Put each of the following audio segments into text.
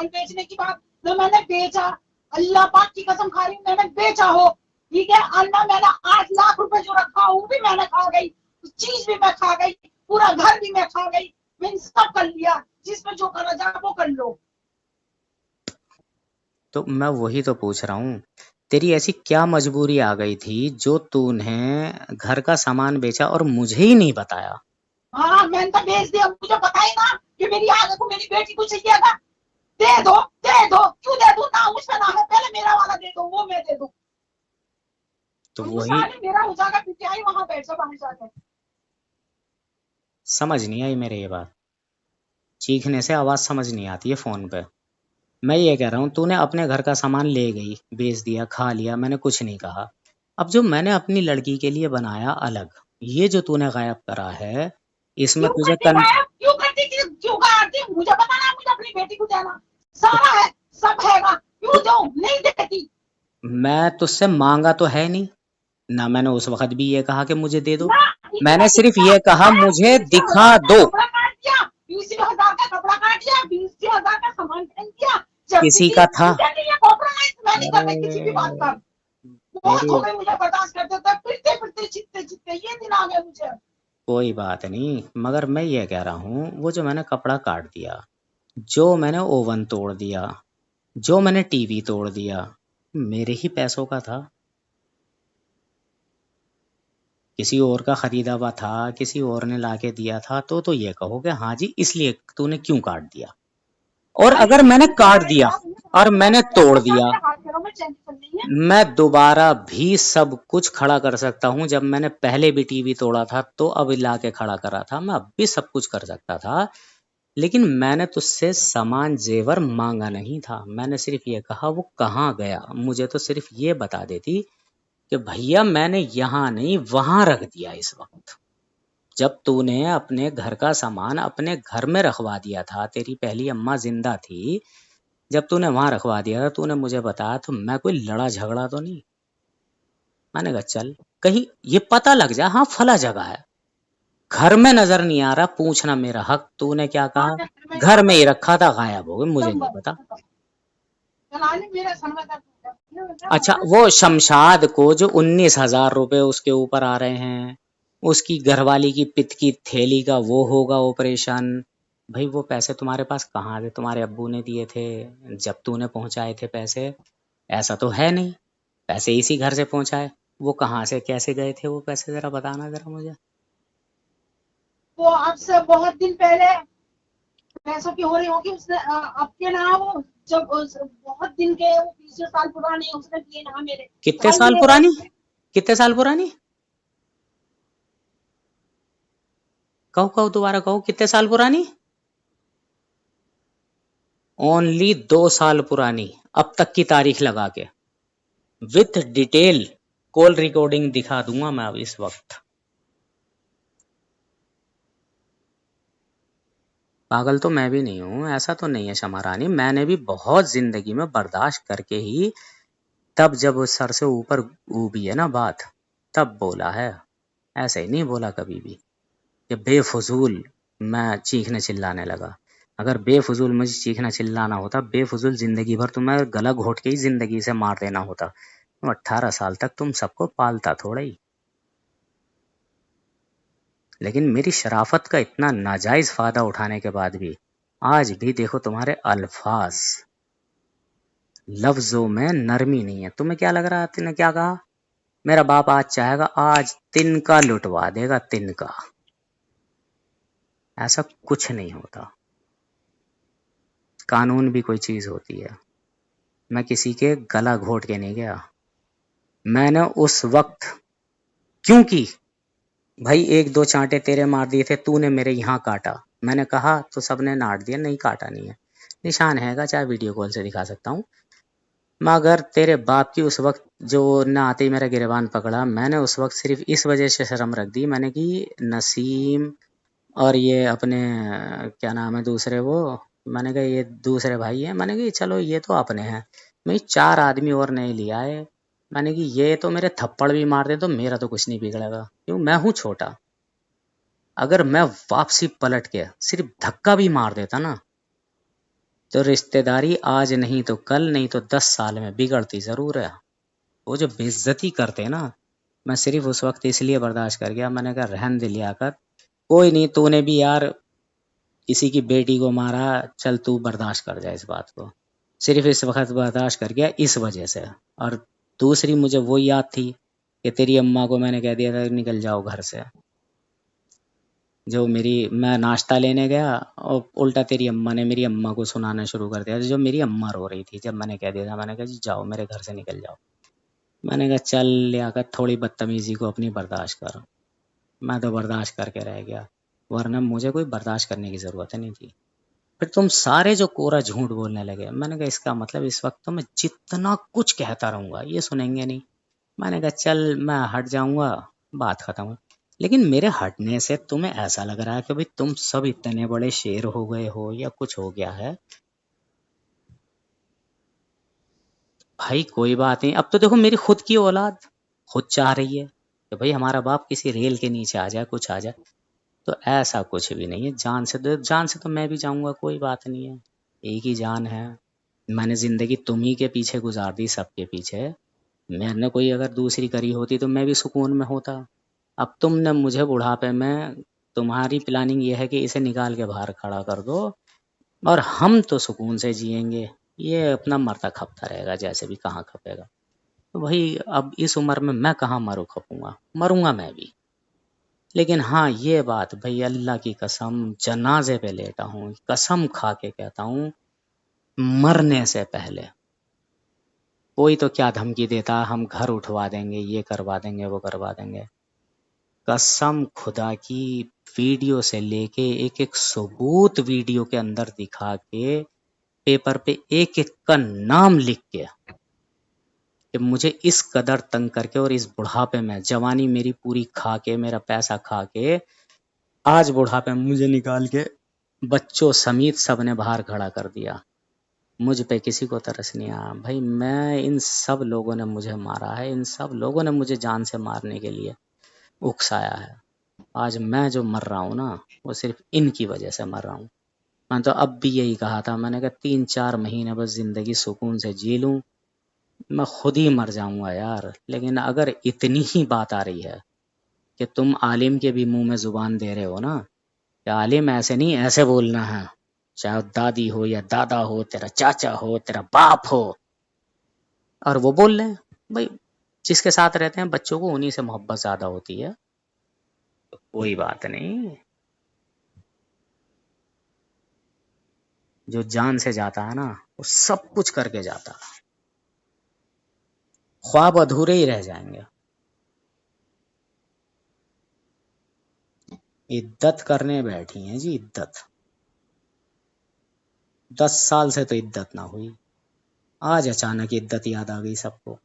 सामान बेचने की बात, ना मैंने बेचा, अल्लाह पाक की कसम खा रही हूँ, मैंने बेचा हो, ठीक है। अन्ना मैंने 8 लाख रुपए जो रखा वो भी मैंने खा गई, चीज भी मैं खा गई, पूरा घर भी मैं खा गई, मैंने सब कर लिया, जिसमें जो करना चाहे वो कर लो। तो मैं वही तो पूछ रहा हूँ, तेरी ऐसी क्या मजबूरी आ गई थी जो तूने घर का सामान बेचा और मुझे ही नहीं बताया? हाँ मैंने तो बेच दिया, मुझे पता ही ना कि मेरी आगे को मेरी बेटी को चाहिए था। दे दो, दे दो, क्यों दे दू, ना उसका नाम है, पहले मेरा वाला दे दो, वो मैं दे दू, तो और वो वही साले मेरा हो जाएगा, पिटाई वहां बैठ जा बाहर जाकर। समझ नहीं आई मेरे ये बात। चीखने से आवाज समझ नहीं आती है फोन पे। मैं ये कह रहा हूँ, तूने अपने घर का सामान ले गई, बेच दिया, खा लिया, मैंने कुछ नहीं कहा। अब जो मैंने अपनी लड़की के लिए बनाया अलग, ये जो तूने गायब करा है, इसमें क्यों तुझे करती गायब, क्यों करती, क्यों गायब, मुझे बताना, मुझे अपनी बेटी को देना, सारा है, सब हैगा, क्यों दो, नहीं देती। मैं तुझसे मांगा तो है नहीं ना, मैंने उस वक्त भी ये कहा कि मुझे दे दो। ना, मैंने इतने की सिर्फ ये बात कहा है, मुझे 20,000 दिखा का दो। कपड़ा काट दिया, 20,000 का कपड़ा काट दिया, 20,000 का सामान खरीद दिया, जब किसी का भी था? मुझे नहीं है कॉम्प्रोमाइज, मैं नहीं कर रही किसी भी बात अरे पर, बहुत मेरी हो गई, मुझे बर्दाश्त करते थे, फिरते फिरते चित्ते चित्ते ये दिन आ गए मुझे। कोई बात नहीं, मगर मैं ये कह रहा हूँ, वो जो मैंने कपड़ा काट दिया, जो मैंने ओवन तोड़ दिया, जो मैंने टीवी तोड़ दिया, मेरे ही पैसों का था। किसी और का खरीदा हुआ था, किसी और ने लाके दिया था, तो ये कहोगे हाँ जी इसलिए तूने क्यों काट दिया। और खाली अगर मैंने चेंज करने काट वाली दिया बात, तुम्हारे और पास मैंने मेरा तोड़ पैसा दिया, मेरे हाथ पैरों में चेंज कर नहीं है। मैं दोबारा भी सब कुछ खड़ा कर सकता हूँ। जब मैंने पहले भी टीवी तोड़ा था तो अब ला के खड़ा करा था, मैं अब भी सब कुछ कर सकता था। लेकिन मैंने तुझसे सामान जेवर मांगा नहीं था, मैंने सिर्फ ये कहा वो कहाँ गया, मुझे तो सिर्फ ये बता देती कि भैया मैंने यहाँ नहीं वहां रख दिया इस वक्त। जब तूने अपने घर का सामान अपने घर में रखवा दिया था, तेरी पहली अम्मा जिंदा थी, जब तूने वहां रखवा दिया था, तूने मुझे बताया तो मैं कोई लड़ा झगड़ा तो नहीं। मैंने कहा चल कहीं ये पता लग जाए, हाँ फला जगह है, घर में नजर नहीं आ रहा, पूछना मेरा हक। तूने क्या हाँ कहा? घर में घर यहाँ में पर ही रखा था, गायब हो गए, मुझे एकदम नहीं बस पता। खत्म। चला ले मेरा सर में अच्छा, दर्द। वो शमशाद को जो 19,000 रुपए उसके ऊपर आ रहे हैं, उसकी घरवाली की पित्त की थैली का वो होगा ऑपरेशन, भाई वो पैसे तुम्हारे पास कहाँ थे? तुम्हारे अब्बू ने दिए थे जब तूने पहुंचाए थे पैसे? ऐसा तो है नहीं, पैसे इसी घर से पहुंचाए। वो कहाँ से कैसे गए थे वो पैसे, जरा बताना जरा मुझे। वो आपसे बहुत दिन पहले पैसों की हो रही होगी, उसने आपके ना वो, जब बहुत दिन के, वो 20 साल पुराने, उसने दिए ना मेरे, कितने कल साल लिए थे। पुरानी? कितने साल पुरानी? कहो कहो दोबारा कहो, कितने साल पुरानी? ओनली 2 साल पुरानी। अब तक की तारीख लगा के विथ डिटेल कॉल रिकॉर्डिंग दिखा दूंगा मैं अब इस वक्त। पागल तो मैं भी नहीं हूं, ऐसा तो नहीं है शमा रानी, मैंने भी बहुत जिंदगी में बर्दाश्त करके ही, तब जब उस सर से ऊपर ऊबी है ना बात, तब बोला है। ऐसे ही नहीं बोला कभी भी कि बेफजूल मैं चीखने चिल्लाने लगा। अगर बेफजूल मुझे चीखना चिल्लाना होता, बेफजूल जिंदगी भर तुम्हें गला घोट के ही जिंदगी से मार देना होता। तुम 18 साल तक तुम सबको पालता थोड़ा ही। लेकिन मेरी शराफत का इतना नाजायज फायदा उठाने के बाद भी आज भी देखो तुम्हारे अल्फाज, लफ्जों में नरमी नहीं है। तुम्हें क्या लग रहा है, तुमने क्या कहा? मेरा बाप आज चाहेगा आज तिनका लुटवा देगा, तिनका। ऐसा कुछ नहीं होता, कानून भी कोई चीज होती है। मैं किसी के गला घोट के नहीं गया। मैंने उस वक्त क्योंकि भाई एक दो चांटे तेरे मार दिए थे, तूने मेरे यहाँ काटा, मैंने कहा तो सबने नाट दिया, नहीं काटा नहीं है, निशान हैगा, चाहे वीडियो कॉल से दिखा सकता हूँ। मगर तेरे बाप की उस वक्त जो न आते ही मेरा गिरबान पकड़ा, मैंने उस वक्त सिर्फ इस वजह से शर्म रख दी, मैंने कि नसीम और ये अपने क्या नाम है दूसरे वो, मैंने कहा ये दूसरे भाई हैं, मैंने कहा चलो ये तो अपने हैं, मैं 4 आदमी और नहीं लिया है। मैंने कि ये तो मेरे थप्पड़ भी मार दे तो मेरा तो कुछ नहीं बिगड़ेगा, क्यों मैं हूँ छोटा। अगर मैं वापसी पलट के सिर्फ धक्का भी मार देता ना, तो रिश्तेदारी आज नहीं तो कल, नहीं तो 10 साल में बिगड़ती जरूर है। वो जो बेइज्जती करते हैं ना, मैं सिर्फ उस वक्त इसलिए बर्दाश्त कर गया। मैंने कहा रहन दे लियाकत, कोई नहीं, तूने भी यार किसी की बेटी को मारा, चल तू बर्दाश्त कर जाए इस बात को। सिर्फ इस वक्त बर्दाश्त कर गया इस वजह से। और दूसरी मुझे वो याद थी कि तेरी अम्मा को मैंने कह दिया था निकल जाओ घर से। जो मैं नाश्ता लेने गया और उल्टा तेरी अम्मा ने मेरी अम्मा को सुनाना शुरू कर दिया, जो मेरी अम्मा रो रही थी जब मैंने कह दिया था। मैंने कहा जी जाओ मेरे घर से निकल जाओ। मैंने कहा चल लियाकत थोड़ी बदतमीजी को अपनी बर्दाश्त कर। मैं तो बर्दाश्त करके रह गया, वरना मुझे कोई बर्दाश्त करने की ज़रूरत नहीं थी। फिर तुम सारे जो कोरा झूठ बोलने लगे, मैंने कहा इसका मतलब इस वक्त तो मैं जितना कुछ कहता रहूँगा ये सुनेंगे नहीं। मैंने कहा चल मैं हट जाऊँगा, बात ख़त्म। लेकिन मेरे हटने से तुम्हें ऐसा लग रहा है कि भाई तुम सब इतने बड़े शेर हो गए हो या कुछ हो गया है। भाई कोई बात नहीं, अब तो देखो मेरी खुद की औलाद खुद चाह रही है कि भाई हमारा बाप किसी रेल के नीचे आ जाए, कुछ आ जाए। तो ऐसा कुछ भी नहीं है। जान से तो मैं भी जाऊंगा, कोई बात नहीं है, एक ही जान है। मैंने जिंदगी तुम्ही के पीछे गुजार दी, सबके पीछे। मैंने कोई अगर दूसरी करी होती तो मैं भी सुकून में होता। अब तुमने मुझे बुढ़ापे में, तुम्हारी प्लानिंग ये है कि इसे निकाल के बाहर खड़ा कर दो और हम तो सुकून से जिएंगे, ये अपना मरता खपता रहेगा जैसे भी, कहाँ खपेगा। तो भाई अब इस उम्र में मैं कहाँ मरूँ खपूंगा, मरूंगा मैं भी। लेकिन हाँ ये बात भाई, अल्लाह की कसम जनाजे पे लेटा हूँ, कसम खा के कहता हूँ, मरने से पहले कोई तो क्या धमकी देता हम घर उठवा देंगे, ये करवा देंगे, वो करवा देंगे। कसम खुदा की, वीडियो से लेके एक एक सबूत वीडियो के अंदर दिखा के, पेपर पे एक एक का नाम लिख के, कि मुझे इस कदर तंग करके और इस बुढ़ापे में, जवानी मेरी पूरी खा के, मेरा पैसा खा के, आज बुढ़ापे में मुझे निकाल के बच्चों समेत सबने बाहर खड़ा कर दिया। मुझ पे किसी को तरस नहीं आया भाई। मैं, इन सब लोगों ने मुझे मारा है, इन सब लोगों ने मुझे जान से मारने के लिए उकसाया है। आज मैं जो मर रहा हूँ ना, वो सिर्फ इनकी वजह से मर रहा हूँ। मैं तो अब भी यही कहा था, मैंने कहा 3-4 महीने बस जिंदगी सुकून से जी लूँ, मैं खुद ही मर जाऊंगा यार। लेकिन अगर इतनी ही बात आ रही है कि तुम आलिम के भी मुंह में जुबान दे रहे हो ना, कि आलिम ऐसे नहीं, ऐसे बोलना है, चाहे दादी हो या दादा हो, तेरा चाचा हो, तेरा बाप हो, और वो बोल रहे हैं भाई, जिसके साथ रहते हैं बच्चों को उन्हीं से मोहब्बत ज्यादा होती है। तो कोई बात नहीं, जो जान से जाता है ना वो सब कुछ करके जाता है, ख्वाब अधूरे ही रह जाएंगे। इद्दत करने बैठी हैं जी, इद्दत। 10 साल से तो इद्दत ना हुई, आज अचानक इद्दत याद आ गई सबको।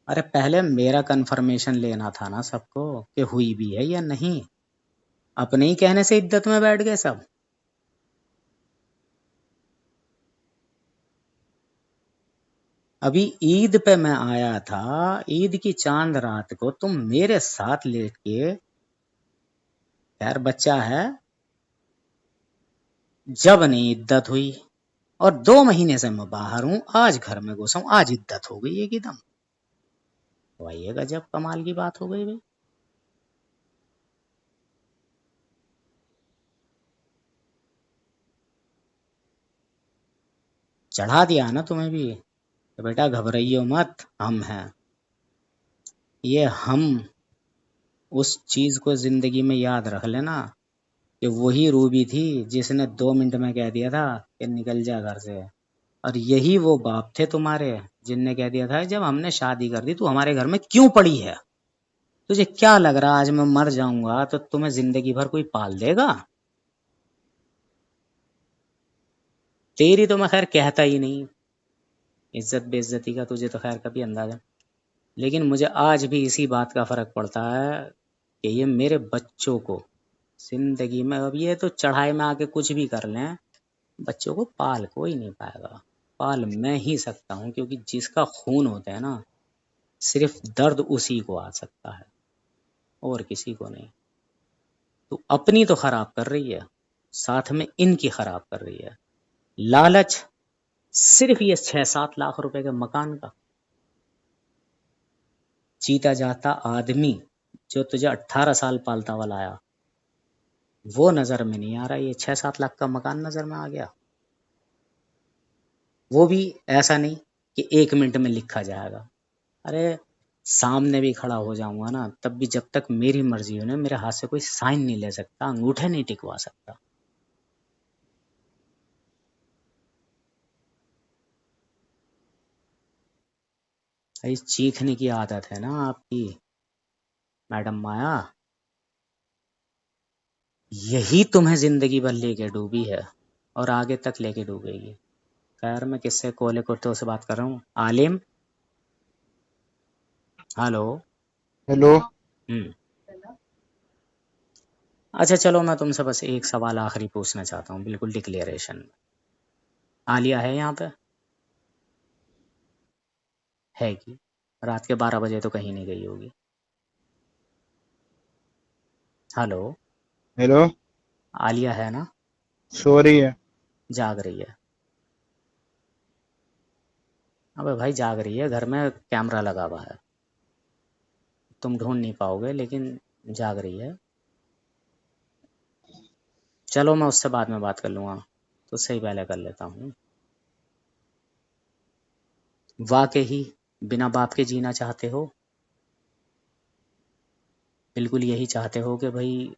अरे पहले मेरा कंफर्मेशन लेना था ना सबको कि हुई भी है या नहीं। अपने ही कहने से इद्दत में बैठ गए सब। अभी ईद पे मैं आया था, ईद की चांद रात को तुम मेरे साथ लेट के, यार बच्चा है, जब नहीं इद्दत हुई। और 2 महीने से मैं बाहर हूं, आज घर में घुसा हूं, आज इद्दत हो गई एकदम। भाई ये गजब कमाल की बात हो गई भाई। चढ़ा दिया ना तुम्हें भी, तो बेटा घबराइयो मत, हम हैं। ये हम, उस चीज को जिंदगी में याद रख लेना कि वही रूबी थी जिसने 2 मिनट में कह दिया था कि निकल जा घर से। और यही वो बाप थे तुम्हारे जिनने कह दिया था जब हमने शादी कर दी तू हमारे घर में क्यों पड़ी है। तुझे क्या लग रहा आज मैं मर जाऊंगा तो तुम्हें जिंदगी भर कोई पाल देगा। तेरी तो मैं खैर कहता ही नहीं, इज्जत बेइज्जती का तुझे तो खैर कभी अंदाजा। लेकिन मुझे आज भी इसी बात का फर्क पड़ता है कि ये मेरे बच्चों को जिंदगी में, अब ये तो चढ़ाई में आके कुछ भी कर लें, बच्चों को पाल कोई नहीं पाएगा। पाल मैं ही सकता हूँ, क्योंकि जिसका खून होता है ना, सिर्फ दर्द उसी को आ सकता है और किसी को नहीं। तो अपनी तो खराब कर रही है, साथ में इनकी खराब कर रही है। लालच सिर्फ ये 6-7 लाख रुपए के मकान का। जीता जाता आदमी जो तुझे 18 साल पालता हुआ लाया, वो नजर में नहीं आ रहा, ये 6-7 लाख का मकान नजर में आ गया। वो भी ऐसा नहीं कि 1 मिनट में लिखा जाएगा। अरे सामने भी खड़ा हो जाऊंगा ना, तब भी जब तक मेरी मर्जी हो ना, मेरे हाथ से कोई साइन नहीं ले सकता, अंगूठे नहीं टिकवा सकता। भाई चीखने की आदत है ना आपकी मैडम माया, यही तुम्हें जिंदगी भर लेके डूबी है और आगे तक लेके डूबेगी। खैर मैं किससे कोले कुर्तों से बात कर रहा हूँ? आलिम, हेलो। हेलो। अच्छा चलो, मैं तुमसे बस एक सवाल आखिरी पूछना चाहता हूँ, बिल्कुल डिक्लेरेशन में। आलिया है यहाँ पे? है कि रात के 12 बजे तो कहीं नहीं गई होगी। Hello, hello. आलिया है ना? सो रही है। जाग रही है? अबे भाई जाग रही है, घर में कैमरा लगा हुआ है, तुम ढूंढ नहीं पाओगे, लेकिन जाग रही है। चलो मैं उससे बाद में बात कर लूँगा, तो सही पहले कर लेता हूँ। वाकई बिना बाप के जीना चाहते हो? बिल्कुल यही चाहते हो कि भाई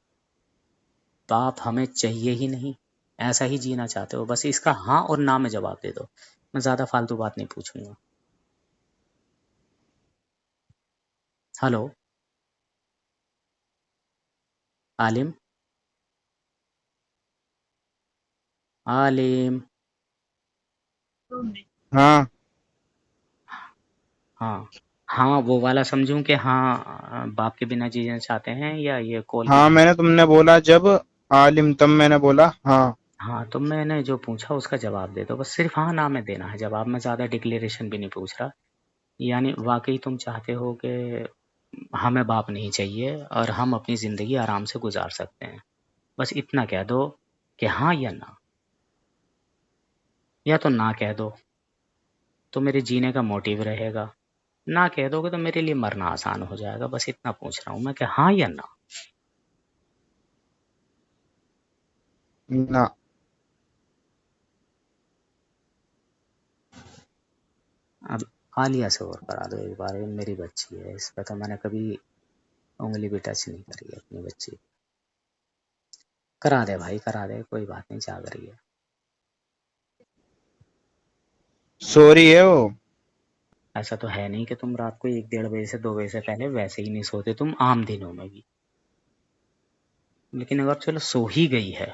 बाप हमें चाहिए ही नहीं, ऐसा ही जीना चाहते हो? बस इसका हाँ और ना में जवाब दे दो, मैं ज़्यादा फालतू बात नहीं पूछूंगा। हेलो आलिम, आलिम। हाँ हाँ हाँ, वो वाला समझूं कि हाँ बाप के बिना जीना चाहते हैं, या ये कॉल की हाँ, बात? मैंने तुमने बोला जब आलिम, तब मैंने बोला हाँ। हाँ तो मैंने जो पूछा उसका जवाब दे दो, बस सिर्फ हाँ ना में देना है जवाब, मैं ज़्यादा डिक्लेरेशन भी नहीं पूछ रहा। यानी वाकई तुम चाहते हो कि हमें बाप नहीं चाहिए और हम अपनी ज़िंदगी आराम से गुजार सकते हैं? बस इतना कह दो कि हाँ या ना, या तो ना कह दो तो मेरे जीने का मोटिव रहेगा, ना कह दोगे तो मेरे लिए मरना आसान हो जाएगा। बस इतना पूछ रहा हूँ मैं कि हाँ या ना। ना। अब आलिया से और करा दो एक बार, ये मेरी बच्ची है, इस पर तो मैंने कभी उंगली भी टच नहीं करी है अपनी बच्ची। करा दे भाई करा दे, कोई बात नहीं, जाग रही है। सो रही है वो। ऐसा तो है नहीं कि तुम रात को 1-1:30 बजे से 2 बजे से पहले वैसे ही नहीं सोते तुम, आम दिनों में भी। लेकिन अगर चलो सो ही गई है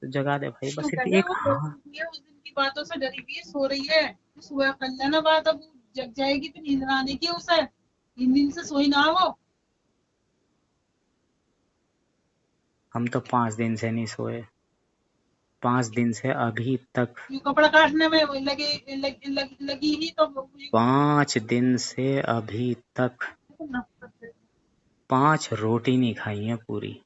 तो जगा दे भाई, बस सिर्फ एक वो हाँ। उस दिन की बातों से डरी हुई है, सो रही है। सुबह कर लेना बात, अब जग जाएगी तो नींद ना आने की उसे, 3 दिन से सोई ना वो। हम तो 5 दिन से नहीं सोए, 5 दिन से अभी तक। ये कपड़ा काटने में वो लगी ही तो 5 दिन से अभी तक नफरत 5 रोटी नहीं खाई है पूरी।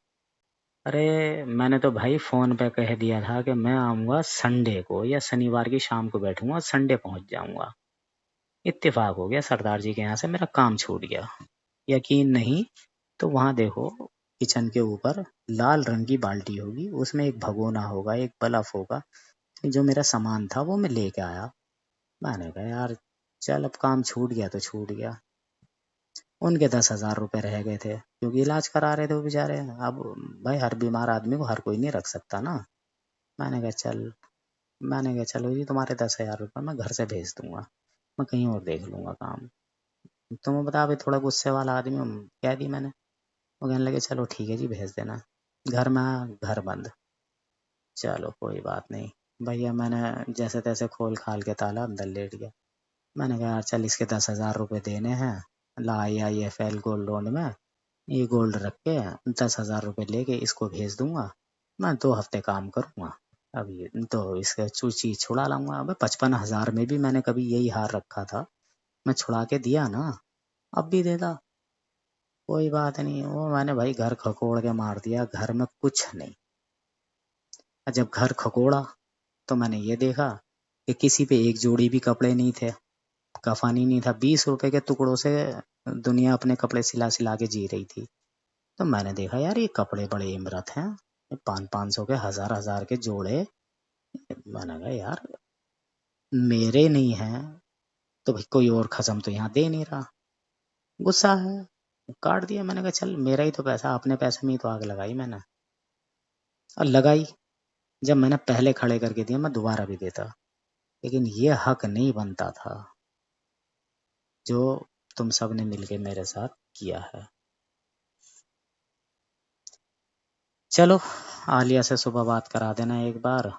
अरे मैंने तो भाई फोन पे कह दिया था कि मैं आऊँगा संडे को या शनिवार की शाम को बैठूंगा, संडे पहुंच जाऊंगा। इत्तेफाक हो गया सरदार जी के यहाँ से, मेरा काम छूट गया। यकीन नहीं तो वहाँ देखो, किचन के ऊपर लाल रंग की बाल्टी होगी, उसमें एक भगोना होगा, एक बल्ब होगा। जो मेरा सामान था वो मैं लेके आया। मैंने कहा यार चल अब काम छूट गया तो छूट गया। उनके 10,000 रुपये रह गए थे क्योंकि इलाज करा रहे थे वो बेचारे। अब भाई हर बीमार आदमी को हर कोई नहीं रख सकता ना। मैंने कहा चल, मैंने कहा चलो जी तुम्हारे 10,000 रुपये मैं घर से भेज दूंगा, मैं कहीं और देख लूंगा काम। तुम्हें बता अभी थोड़ा गुस्से वाला आदमी हूँ, कह दी मैंने। वो कहने लगे चलो ठीक है जी भेज देना। घर में आया, घर बंद। चलो कोई बात नहीं भैया, मैंने जैसे तैसे खोल खाल के ताला अंदर लेट गया। मैंने कहा यार चल इसके 10,000 रुपये देने हैं, ला IIFL गोल्ड लोन में ये गोल्ड रख के 10,000 रुपये लेके इसको भेज दूंगा, मैं 2 हफ्ते काम करूंगा, अब ये तो इसका चीज छुड़ा लाऊंगा। अब 55,000 में भी मैंने कभी यही हार रखा था, मैं छुड़ा के दिया ना, अब भी देता। कोई बात नहीं, वो मैंने भाई घर खकोड़ के मार दिया, घर में कुछ नहीं। और जब घर खकोड़ा तो मैंने ये देखा कि किसी पे एक जोड़ी भी कपड़े नहीं थे, कफान ही नहीं था। 20 रुपए के टुकड़ों से दुनिया अपने कपड़े सिला सिला के जी रही थी। तो मैंने देखा यार ये कपड़े बड़े इमरत हैं, 500-500 के, 1000-1000 के जोड़े। मैंने कहा यार मेरे नहीं हैं तो भाई कोई और खसम तो यहाँ दे नहीं रहा। गुस्सा है, काट दिया। मैंने कहा चल मेरा ही तो पैसा, अपने पैसे में ही तो आग लगाई मैंने। और लगाई, जब मैंने पहले खड़े करके दिया मैं दोबारा भी देता, लेकिन ये हक नहीं बनता था जो तुम सब ने मिलके मेरे साथ किया है। चलो आलिया से सुबह बात करा देना एक बार।